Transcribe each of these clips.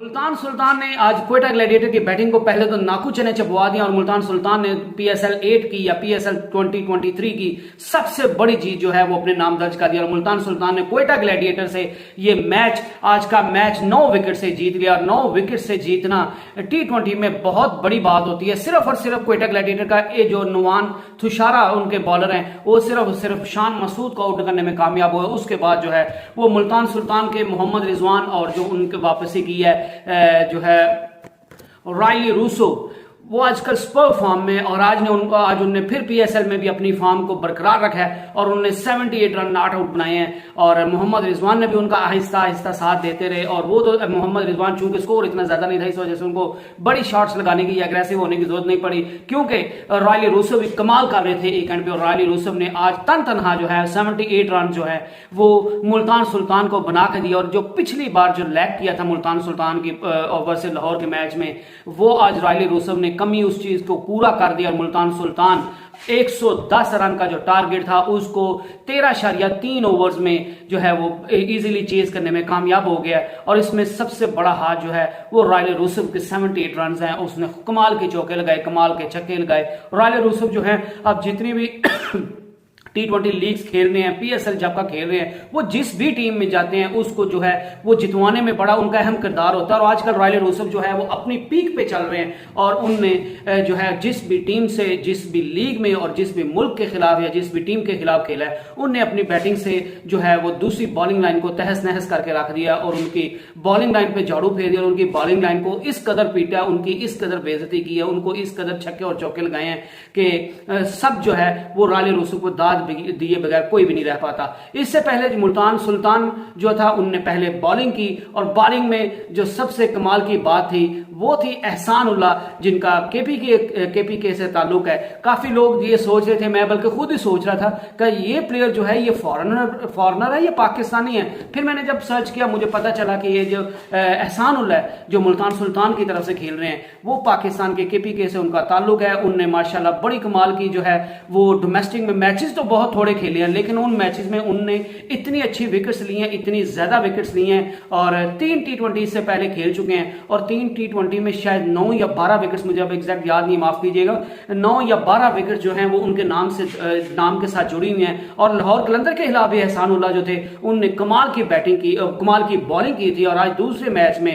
मुल्तान सुल्तान ने आज क्वेटा ग्लैडिएटर की बैटिंग को पहले तो नाकू चने चबवा दिया और मुल्तान सुल्तान ने पीएसएल 8 की या पीएसएल 2023 की सबसे बड़ी जीत जो है वो अपने नाम दर्ज कर दिया और मुल्तान सुल्तान ने क्वेटा ग्लैडिएटर से ये मैच आज का मैच 9 विकेट से जीत लिया। और 9 विकेट से जीतना T20 में बहुत बड़ी बात होती है। सिर्फ और सिर्फ क्वेटा ग्लैडिएटर का ये जो नुवान थुशारा उनके बॉलर हैं वो सिर्फ शान मसूद को आउट करने में कामयाब हुए। उसके बाद जो है वो मुल्तान सुल्तान के मोहम्मद रिजवान और जो उनके वापसी की है जो है रायली रूसो वो आजकल स्पर फॉर्म में और आज उनने फिर पीएसएल में भी अपनी फॉर्म को बरकरार रखा है और उन्होंने 78 रन नॉट आउट बनाए हैं और मोहम्मद रिजवान ने भी उनका आहिस्ता आहिस्ता साथ देते रहे। और वो तो मोहम्मद रिजवान चूंकि स्कोर इतना ज्यादा नहीं था इस वजह से उनको बड़ी शॉट्स लगाने की या एग्रेसिव होने की जरूरत नहीं पड़ी क्योंकि रायली रूसो भी कमाल कर रहे थे एक एंड पे। और रायली रूसो ने आज तनहा जो है 78 रन जो है वो मुल्तान सुल्तान को बना के दिया। और जो पिछली बार जो लैग किया था मुल्तान सुल्तान की ओवर से लाहौर के मैच में वो आज रायली रूसो ने कमी उस चीज को पूरा कर दिया। मुल्तान सुल्तान 110 रन का जो टारगेट था उसको 13.3 ओवर्स में जो है वो इजीली चेज करने में कामयाब हो गया। और इसमें सबसे बड़ा हाथ जो है वो रायले रूसफ के 78 रन हैं। उसने कमाल के चौके लगाए, कमाल के छक्के लगाए। रायले रूसफ जो है अब जितनी भी T20 लीग्स खेल रहे हैं, पीएसएल जब का खेल रहे हैं, वो जिस भी टीम में जाते हैं उसको जो है वो जितवाने में बड़ा उनका अहम किरदार होता है। और आजकल रायले रूसफ जो है वो अपनी पीक पे चल रहे हैं और उनने जो है जिस भी टीम से जिस भी लीग में और जिस भी मुल्क के खिलाफ या जिस भी टीम के खिलाफ खेला है उनने अपनी बैटिंग से जो है वो दूसरी बॉलिंग लाइन को तहस नहस करके रख दिया और उनकी बॉलिंग लाइन पे झाड़ू फेर दिया और उनकी बॉलिंग लाइन को इस कदर पीटा, उनकी इस कदर बेइज्जती की है, उनको इस कदर छक्के और चौके लगाए हैं कि सब जो है वो रायले रूसफ को दाद दिए बगैर कोई भी नहीं रह पाता। इससे पहले मुल्तान सुल्तान जो था उनने पहले बॉलिंग की और बॉलिंग में जो सबसे कमाल की बात थी वो थी एहसान उल्लाह जिनका केपीके से ताल्लुक है। काफी लोग ये सोच रहे थे, मैं बल्कि खुद ही सोच रहा था कि ये प्लेयर जो है ये फॉरेनर है, ये पाकिस्तानी है। फिर मैंने जब सर्च किया मुझे पता चला कि ये जो एहसान उल्लाह है जो मुल्तान सुल्तान की तरफ से खेल रहे हैं वो पाकिस्तान के केपीके से उनका ताल्लुक है। उनने माशाल्लाह बड़ी कमाल की जो है वो डोमेस्टिक में मैचेस तो बहुत थोड़े खेले हैं लेकिन उन मैचेस में उनने इतनी अच्छी विकेट्स ली हैं, इतनी ज्यादा विकेट्स ली हैं और 3 T20 से पहले खेल चुके हैं और 3 T20 में शायद 9 या 12 विकेट्स, मुझे अब एग्जैक्ट याद नहीं, माफ कीजिएगा, 9 या 12 विकेट जो हैं वो उनके नाम के साथ जुड़ी हुई हैं। और लाहौर कलंदर के खिलाफ भी एहसान उल्लाह जो थे उनने कमाल की बैटिंग की, कमाल की बॉलिंग की थी। और आज दूसरे मैच में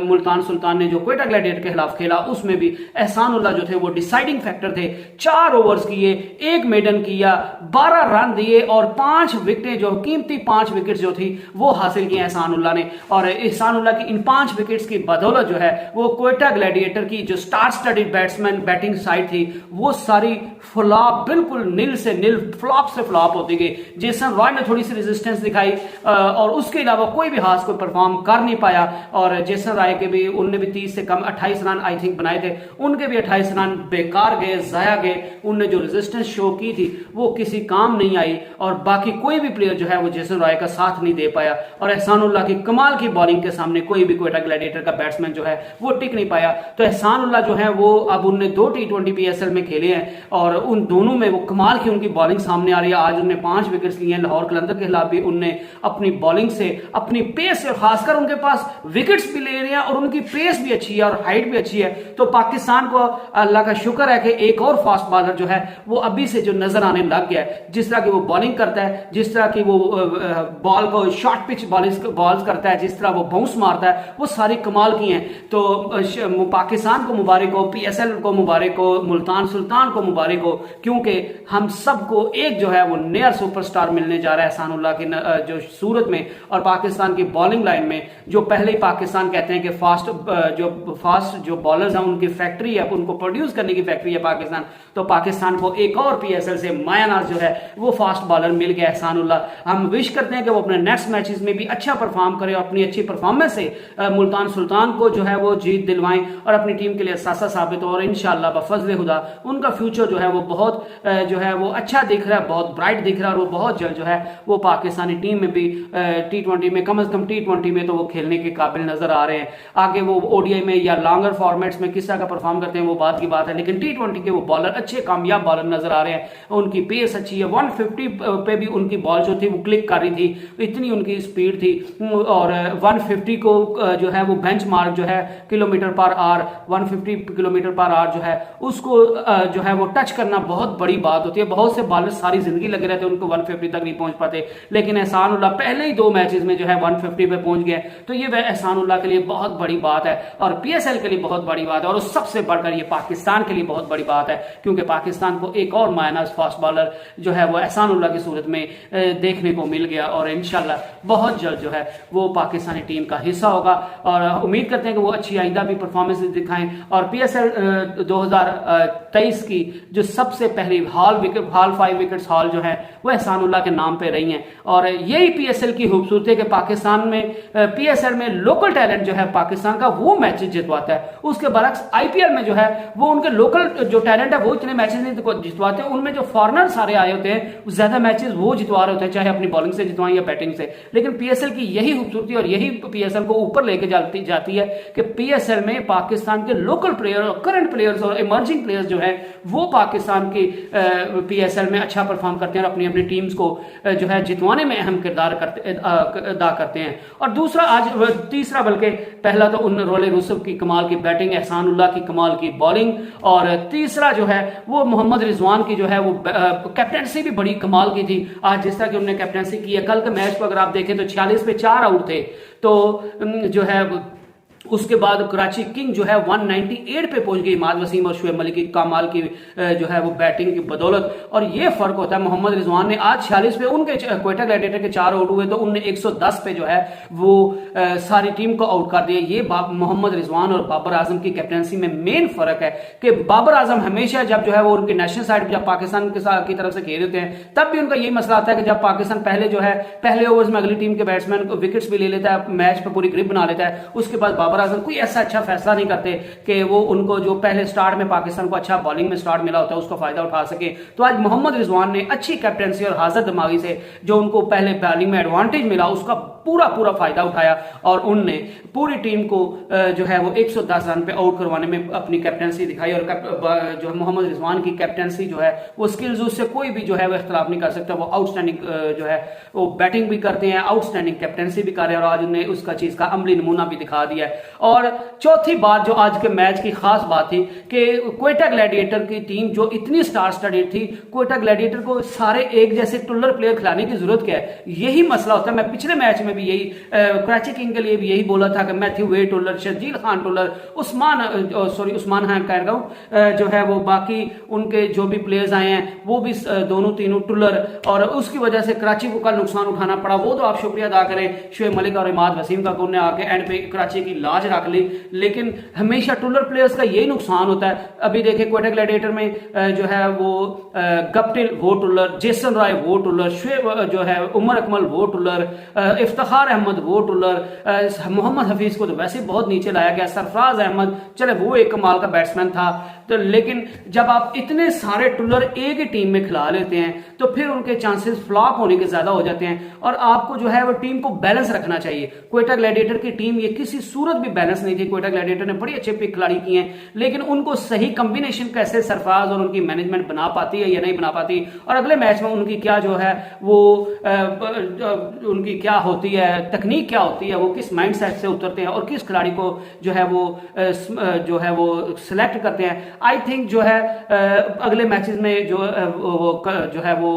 मुल्तान सुल्तान ने जो क्वेटा ग्लैडिएटर के खिलाफ खेला उसमें भी एहसान उल्लाह जो थे वो डिसाइडिंग फैक्टर थे। 4 ओवर्स किए, 1 मेडन किया, 12 रन दिए और 5 विकेटें जो कीमती 5 विकेट जो थी वो हासिल की एहसान उल्लाह ने। और एहसान उल्लाह की इन 5 विकेट्स की बदौलत जो है वो क्वेटा ग्लैडिएटर की जो star studied batsman batting side थी वो सारी फ्लॉप, बिल्कुल नील से नील, फ्लॉप से फ्लॉप होती गई। जेसन रॉय ने थोड़ी सी रेजिस्टेंस दिखाई और उसके अलावा कोई भी हाथ कोई परफॉर्म कर नहीं पाया। और जेसन रॉय के भी उनने भी 30 से कम 28 रन आई थिंक बनाए थे, उनके भी 28 रन बेकार गए, जाया गए। उनने जो रेजिस्टेंस शो की थी वो किसी काम नहीं आई और बाकी कोई भी प्लेयर जो है वो जेसन रॉय का साथ नहीं दे पाया। और एहसान उल्लाह की कमाल की बॉलिंग के सामने कोई भी क्वेटा ग्लैडिएटर का बैट्समैन जो है वो टिक नहीं पाया। तो एहसान उल्लाह जो है वो अब उनने 2 T20 पीएसएल में खेले हैं और उन दोनों में वो कमाल की उनकी बॉलिंग सामने आ रही है। आज उनने 5 विकेट्स लिए हैं। लाहौर कलंदर के खिलाफ भी उनने अपनी बॉलिंग से, अपनी पेस से, खासकर उनके पास विकेट्स भी ले रहे हैं और उनकी पेस भी अच्छी है और हाइट भी अच्छी है। तो पाकिस्तान को अल्लाह का शुक्र है कि एक और फास्ट बॉलर जो है वो अभी से जो नजर आने लग गया है। जिस तरह की वो बॉलिंग करता है, जिस तरह की वो बॉल को शॉर्ट पिच बॉल्स करता है, जिस तरह वो बाउंस मारता है, वो सारी कमाल की हैं। तो पाकिस्तान को मुबारक हो, पीएसएल को मुबारक हो, मुल्तान सुल्तान को मुबारक हो, क्योंकि हम सबको एक जो है वो नया सुपरस्टार मिलने जा रहा है एहसान उल्लाह की जो सूरत में। और पाकिस्तान की बॉलिंग लाइन में जो पहले ही पाकिस्तान कहते हैं कि फास्ट जो बॉलर्स हैं उनकी फैक्ट्री है, उनको प्रोड्यूस करने की फैक्ट्री है पाकिस्तान, तो पाकिस्तान को एक और पीएसएल से मायानाज जो है वो फास्ट बॉलर मिल गया एहसान उल्लाह। हम विश करते हैं कि वो अपने नेक्स्ट मैचेस में भी अच्छा परफॉर्म करे और अपनी अच्छी परफॉर्मेंस से मुल्तान सुल्तान को जो है वो जीत दिलवाएं और अपनी टीम के लिए सासा साबित हो। और इंशाअल्लाह बफज़ल खुदा उनका फ्यूचर जो है वो बहुत जो है वो अच्छा दिख रहा है, बहुत ब्राइट दिख रहा है और वो बहुत जल्द जो है वो पाकिस्तानी टीम में भी T20 में, कम से कम T20 में तो वो खेलने के काबिल नजर आ रहे हैं। आगे वो ओडीआई में या लॉन्गर फॉर्मेट्स में किस तरह का परफॉर्म करते हैं वो बात की बात है, लेकिन T20 के वो बॉलर अच्छे कामयाब बॉलर नजर आ रहे हैं। उनकी पेस अच्छी है, 150 पे भी उनकी बॉल जो थी वो क्लिक कर रही थी, इतनी उनकी स्पीड थी। और 150 को जो है वो बेंचमार्क जो है kilometre per hour, 150 kilometre per hour जो है उसको जो है वो टच करना बहुत बड़ी बात होती है। बहुत से बॉलर सारी जिंदगी लगे रहते हैं, उनको 150 तक नहीं पहुंच पाते, लेकिन एहसानुल्लाह पहले ही 2 मैचेस में जो है 150 पे पहुंच गए। तो ये एहसानुल्लाह के लिए बहुत बड़ी बात है और पीएसएल के लिए बहुत बड़ी बात है, और सबसे बढ़कर ये पाकिस्तान के लिए बहुत बड़ी बात है, क्योंकि पाकिस्तान को एक और मायनाज फास्ट बॉलर जो है वो एहसानुल्लाह की सूरत में देखने को मिल गया, और इंशाल्लाह बहुत जल्द जो है वो पाकिस्तानी टीम का हिस्सा होगा। और उम्मीद करते हैं कि वो अच्छी आइंदा भी परफॉर्मेंस दिखाएं। और पीएसएल 2023 की जो सबसे पहली हाल 5 विकेट्स हाल जो है वो एहसानुल्लाह के नाम पे रही हैं, और यही पीएसएल की खूबसूरती है कि पाकिस्तान में पीएसएल में लोकल टैलेंट जो है पाकिस्तान का वो मैचेस जितवाता है। उसके बरक्स आईपीएल में जो है वो उनके लोकल जो टैलेंट है वो इतने मैचेस नहीं जितवाते, उनमें जो फॉरनर सारे आए होते हैं ज्यादा मैचेस वो जितवा रहे होते हैं, चाहे अपनी बॉलिंग से जितवाएं या बैटिंग से। लेकिन पीएसएल की यही खूबसूरती और यही पीएसएल को ऊपर लेके जाती है कि पीएसएल में पाकिस्तान के लोकल प्लेयर और करंट प्लेयर्स और इमर्जिंग प्लेयर्स जो है वो पाकिस्तान की पीएसएल में अच्छा परफॉर्म करते हैं और अपनी अपनी टीम्स को जो है जितवाने में अहम किरदार अदा करते हैं। और दूसरा आज तीसरा बल्कि पहला तो उन रोले यूसुफ की कमाल की बैटिंग, एहसानुल्लाह की कमाल की बॉलिंग, और तीसरा जो है वो मोहम्मद रिजवान की जो है वो कैप्टनसी भी बड़ी कमाल की थी। आज जिस तरह की उन्होंने कैप्टनसी की है, कल के मैच को अगर आप देखें तो 46 पे 4 आउट थे, तो जो है उसके बाद कराची किंग जो है 198 पे पहुंच गई इमाद वसीम और शुएब मलिक की कमाल की जो है वो बैटिंग की बदौलत। और ये फर्क होता है, मोहम्मद रिजवान ने आज 46 पे उनके क्वेटा ग्लैडिएटर के 4 आउट हुए तो उनने 110 पे जो है वो सारी टीम को आउट कर दिया। ये मोहम्मद रिजवान और बाबर आजम की कैप्टनसी में मेन फर्क है कि बाबर आजम हमेशा जब जो है वो उनकी नेशनल साइड जब पाकिस्तान की तरफ से खेल देते हैं तब भी उनका यही मसला आता है कि जब पाकिस्तान पहले जो है पहले ओवर्स में अगली टीम के बैट्समैन को विकेट्स भी ले लेता है, मैच पर पूरी ग्रिप बना लेता है, उसके बाद बाबर आजम कोई ऐसा अच्छा फैसला नहीं करते कि वो उनको जो पहले स्टार्ट में पाकिस्तान को अच्छा बॉलिंग में स्टार्ट मिला होता है उसका फायदा उठा सके। तो आज मोहम्मद रिजवान ने अच्छी कैप्टनसी और हाजिर दिमागी से जो उनको पहले बॉलिंग में एडवांटेज मिला उसका पूरा फायदा उठाया और उनने पूरी टीम को जो है वो 110 रन पे आउट करवाने में अपनी कैप्टनसी दिखाई। और जो मोहम्मद रिजवान की कैप्टनसी जो है वो स्किल्स उससे कोई भी जो है वो इख्तलाफ नहीं कर सकता। वो आउटस्टैंडिंग जो है वो बैटिंग भी करते हैं, आउटस्टैंडिंग कैप्टनसी भी कर रहे हैं, और आज उन्हें उसका चीज का अमली नमूना भी दिखा दिया है। और चौथी बात जो आज के मैच की खास बात थी कि क्वेटा ग्लैडिएटर की टीम जो इतनी स्टार स्टडीड थी, क्वेटा ग्लैडिएटर को सारे एक जैसे टुल्लर प्लेयर खिलाने की जरूरत क्या है, यही मसला होता है। मैं पिछले मैच में भी यही कराची किंग के लिए भी यही बोला था कि मैथ्यू वे टुल्लर, शर्जील खान टुल्लर, उस्मान खान कह रहा हूं, जो है वो बाकी उनके जो भी प्लेयर्स आए हैं वो भी दोनों तीनों टुल्लर, और उसकी वजह से कराची को कल नुकसान उठाना पड़ा। वो तो आप शुक्रिया अदा करें शुएब मलिक और इमाद वसीम का, उन्होंने आके एंड पे कराची की लाज रख ली। लेकिन हमेशा टुल्लर प्लेयर्स का यही नुकसान होता है। अभी देखें क्वेटा ग्लैडिएटर में जो है वो गप्टिल वो टुल्लर, जेसन रॉय वो टुल्लर, शुएब जो है उमर अकमल वो टुल्लर, इफ्तिखार अहमद वो टुल्लर, मोहम्मद हफीज को तो वैसे बहुत नीचे लाया गया, सरफराज अहमद चले वो एक कमाल का बैट्समैन था। तो लेकिन जब आप इतने सारे टुल्लर एक ही टीम में खिला लेते हैं तो फिर उनके चांसेस फ्लॉप होने के ज्यादा हो जाते हैं, और आपको जो है वो टीम को बैलेंस रखना चाहिए। क्वेटा ग्लैडिएटर की टीम ये किसी सूरत भी बैलेंस नहीं थी। क्वेटा ग्लैडिएटर ने बड़ी अच्छे पिक खिलाड़ी किए हैं, लेकिन उनको सही कॉम्बिनेशन कैसे सरफराज और उनकी मैनेजमेंट बना पाती है या नहीं बना पाती, और अगले मैच में उनकी क्या जो है वो उनकी क्या होती है तकनीक, क्या होती है, वो किस माइंडसेट से उतरते हैं और किस खिलाड़ी को जो है वो सिलेक्ट करते हैं। आई थिंक जो है अगले मैचेस में जो है वो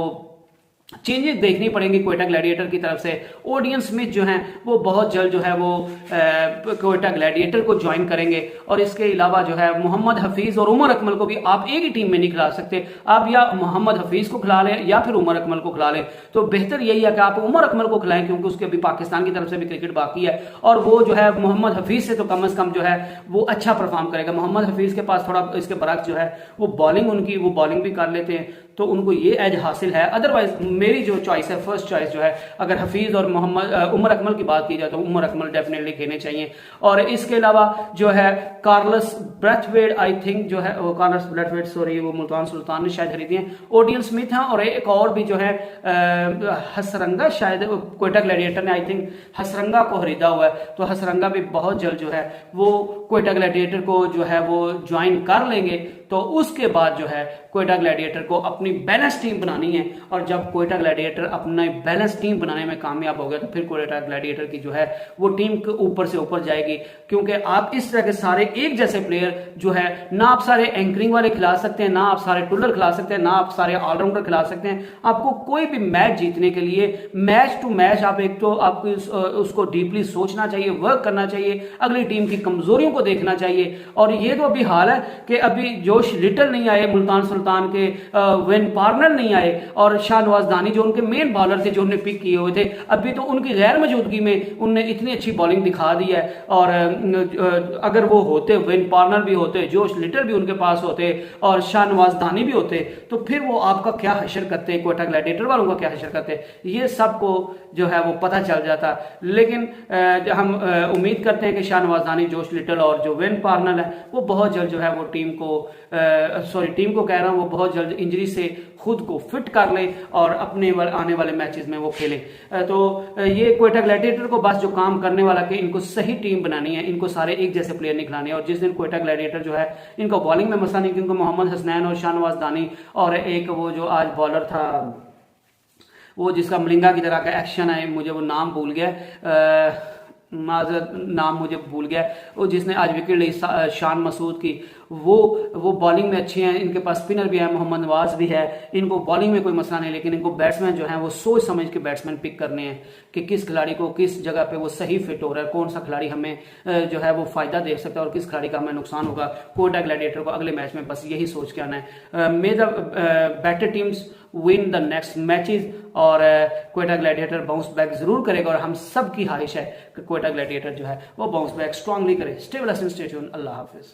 चेंजेस देखनी पड़ेंगी क्वेटा ग्लैडिएटर की तरफ से। ओडियन स्मिथ जो हैं वो बहुत जल्द जो है वो क्वेटा ग्लैडिएटर को ज्वाइन करेंगे, और इसके अलावा जो है मोहम्मद हफीज और उमर अकमल को भी आप एक ही टीम में नहीं खिला सकते। आप या मोहम्मद हफीज को खिला लें या फिर उमर अकमल को खिला लें, तो बेहतर यही है कि आप उमर अकमल को खिलाएं, क्योंकि उसके अभी पाकिस्तान की तरफ से भी क्रिकेट बाकी है, और वो जो है मोहम्मद हफीज से तो कम से कम जो है वो अच्छा परफॉर्म करेगा। मोहम्मद हफीज के पास थोड़ा इसके बरक्स जो है वो बॉलिंग भी कर लेते हैं, तो उनको ये एज हासिल है। अदरवाइज मेरी जो चॉइस है, फर्स्ट चॉइस जो है, अगर हफीज और उमर अकमल की बात की जाए तो उमर अकमल डेफिनेटली खेलने चाहिए। और इसके अलावा जो है कार्लस ब्रैथवेट, आई थिंक जो है वो कार्लस ब्रैथवेट, सॉरी वो मुल्तान सुल्तान ने शायद खरीदी है। ओडियन स्मिथ है, और एक और भी जो है हसरंगा, शायद क्वेटा ग्लैडिएटर ने आई थिंक हसरंगा को खरीदा हुआ है, तो हसरंगा भी बहुत जल्द जो है वो क्वेटा ग्लैडिएटर को जो है वो ज्वाइन कर लेंगे। तो उसके बाद जो है क्वेटा ग्लैडिएटर को अपनी बैलेंस टीम बनानी है। और जब क्वेटा ग्लैडिएटर अपना बैलेंस टीम बनाने में कामयाब हो गया तो फिर क्वेटा ग्लैडिएटर की जो है वो टीम ऊपर से ऊपर जाएगी, क्योंकि आप इस तरह के सारे एक जैसे प्लेयर जो है ना आप सारे एंकरिंग वाले खिला सकते हैं, ना आप सारे टुलर खिला सकते हैं, ना आप सारे ऑलराउंडर खिला सकते हैं। आपको कोई भी मैच जीतने के लिए मैच टू मैच आप एक तो आपको उसको डीपली सोचना चाहिए, वर्क करना चाहिए, अगली टीम की कमजोरियों को देखना चाहिए। और ये तो अभी हाल है कि अभी जोश लिटल नहीं आए मुल्तान सुल्तान के, वेन पार्नर नहीं आए, और शाहनवाज दानी जो उनके मेन बॉलर थे जो उन्हें पिक किए हुए थे, अभी तो उनकी गैर मौजूदगी में उनने इतनी अच्छी बॉलिंग दिखा दी है। और अगर वो होते, वेन पार्नर भी होते, जोश लिटल भी उनके पास होते और शाहनवाज दानी भी होते, तो फिर वो आपका क्या हशर करते, क्वेटा ग्लैडिएटर वालों का क्या हशर करते, ये सबको जो है वो पता चल जाता। लेकिन हम उम्मीद करते हैं कि शाहनवाज दानी, जोश लिटल और जो वेन पार्नर है वो बहुत जल्द जो है वो टीम को कह रहा हूं, वो बहुत जल्द इंजरी से खुद को फिट कर ले और अपने आने वाले मैचेस में वो खेले। तो ये क्वेटा ग्लैडिएटर को बस जो काम करने वाला कि इनको सही टीम बनानी है, इनको सारे एक जैसे प्लेयर निकलाने हैं। और जिस दिन क्वेटा ग्लैडिएटर जो है इनको बॉलिंग में मसला नहीं, क्योंकि मोहम्मद हसनैन और शाहनवाज दानी और एक वो जो आज बॉलर था वो जिसका मलिंगा की तरह का एक्शन है, मुझे वो नाम भूल गया, नाम मुझे भूल गया, वो जिसने आज विकेट ली शान मसूद की, वो बॉलिंग में अच्छे हैं, इनके पास स्पिनर भी है, मोहम्मद नवाज भी है, इनको बॉलिंग में कोई मसला नहीं। लेकिन इनको बैट्समैन जो है वो सोच समझ के बैट्समैन पिक करने हैं कि किस खिलाड़ी को किस जगह पे वो सही फिट हो रहा है, कौन सा खिलाड़ी हमें जो है वो फायदा दे सकता है और किस खिलाड़ी का हमें नुकसान होगा। क्वेटा ग्लैडिएटर को अगले मैच में बस यही सोच के आना है, मे the better teams win the next matches. और क्वेटा ग्लैडिएटर बाउंस बैक जरूर करेगा और हम सब की ख्वाहिश है कि क्वेटा ग्लैडिएटर जो है वो बाउंस बैक स्ट्रांगली करे। Stay with us, stay tuned, Allah Hafiz.